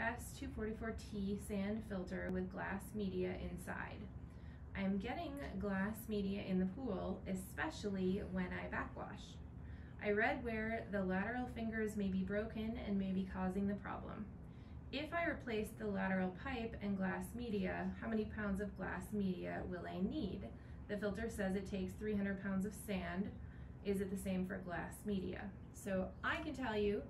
S244t sand filter with glass media inside. I am getting glass media in the pool, especially when I backwash. I read where the lateral fingers may be broken and may be causing the problem. If I replace the lateral pipe and glass media, how many pounds of glass media will I need? The filter says it takes 300 pounds of sand. Is it the same for glass media? So I can tell you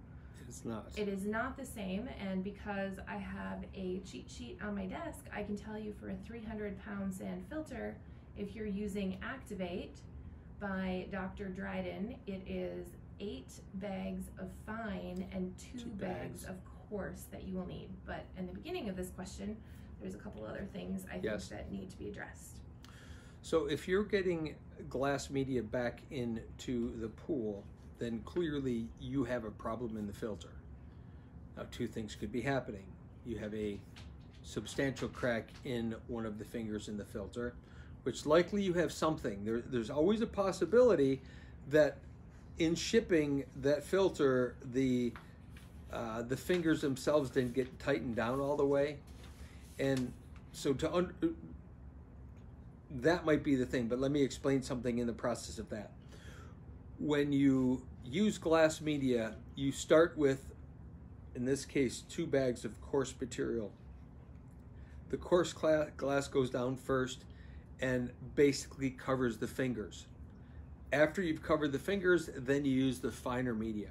it's not. It is not the same, and because I have a cheat sheet on my desk, I can tell you for a 300-pound sand filter, if you're using Activate by Dr. Dryden, it is 8 bags of fine and 2 bags of coarse that you will need. But in the beginning of this question, there's a couple other things I think that need to be addressed. So if you're getting glass media back into the pool, then clearly you have a problem in the filter. Now, 2 things could be happening. You have a substantial crack in one of the fingers in the filter, which likely you have something. There's always a possibility that in shipping that filter, the fingers themselves didn't get tightened down all the way. And so that might be the thing, but let me explain something in the process of that. When you use glass media, you start with, in this case, 2 bags of coarse material. The coarse glass goes down first and basically covers the fingers. After you've covered the fingers, then you use the finer media.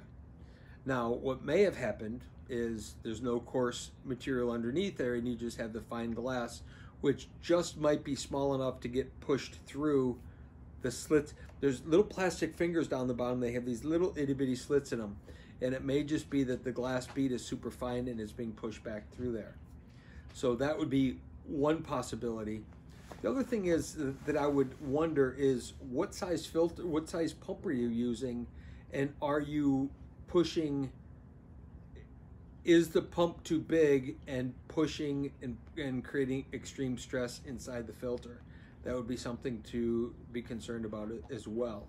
Now, what may have happened is there's no coarse material underneath there and you just have the fine glass, which just might be small enough to get pushed through the slits. There's little plastic fingers down the bottom. They have these little itty bitty slits in them. And it may just be that the glass bead is super fine and is being pushed back through there. So that would be one possibility. The other thing is that I would wonder is what size filter, what size pump are you using? And are you pushing, is the pump too big and pushing and creating extreme stress inside the filter? That would be something to be concerned about as well.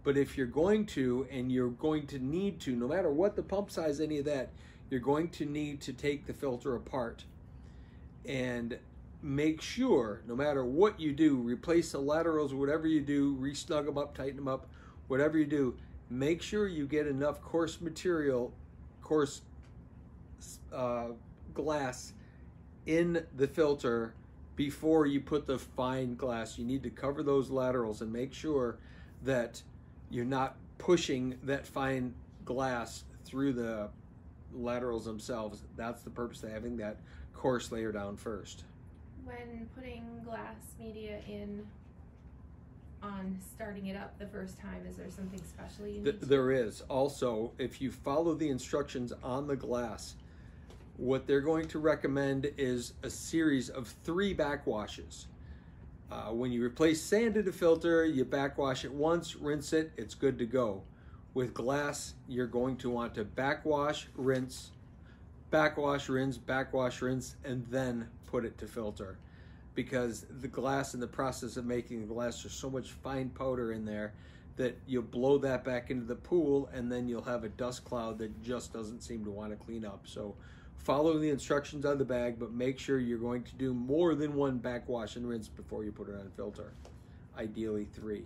But if you're going to, and you're going to need to, no matter what the pump size, any of that, you're going to need to take the filter apart and make sure, no matter what you do, replace the laterals, whatever you do, re-snug them up, tighten them up, whatever you do, make sure you get enough coarse material, coarse glass in the filter before you put the fine glass. You need to cover those laterals and make sure that you're not pushing that fine glass through the laterals themselves. That's the purpose of having that coarse layer down first. When putting glass media in on starting it up the first time, is there something special you need to do? There is. Also, if you follow the instructions on the glass, what they're going to recommend is a series of 3 backwashes. When you replace sand in a filter, you backwash it once, rinse it, it's good to go. With glass, you're going to want to backwash, rinse, backwash, rinse, and then put it to filter. Because the glass, in the process of making the glass, there's so much fine powder in there that you'll blow that back into the pool and then you'll have a dust cloud that just doesn't seem to want to clean up. So follow the instructions on the bag, but make sure you're going to do more than 1 backwash and rinse before you put it on a filter. Ideally 3.